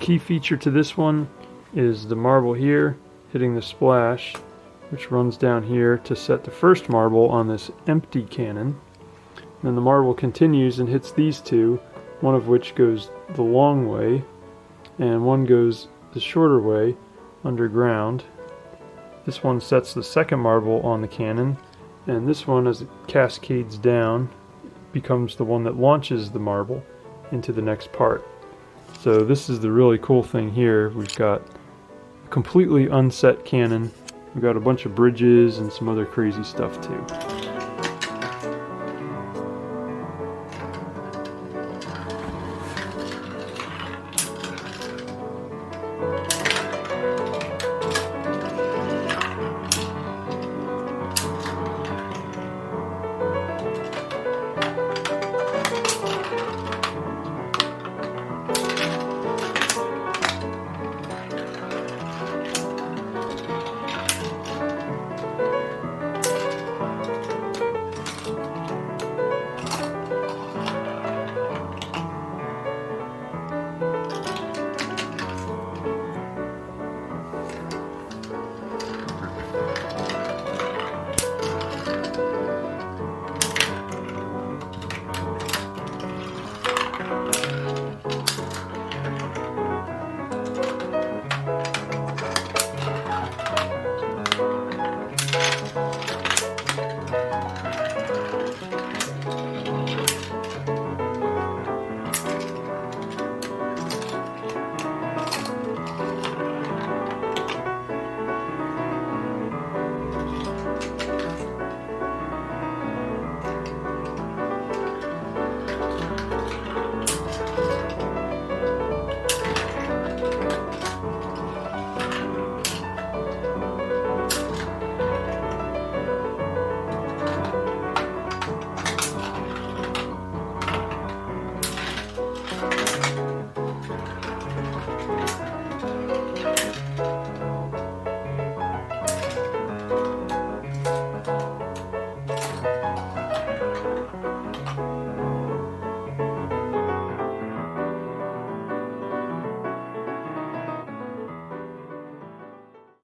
key feature to this one is the marble here hitting the splash, which runs down here to set the first marble on this empty cannon. Then the marble continues and hits these two, one of which goes the long way and one goes the shorter way underground. This one sets the second marble on the cannon, and this one, as it cascades down, becomes the one that launches the marble into the next part. So this is the really cool thing here. We've got a completely unset cannon. We've got a bunch of bridges and some other crazy stuff too.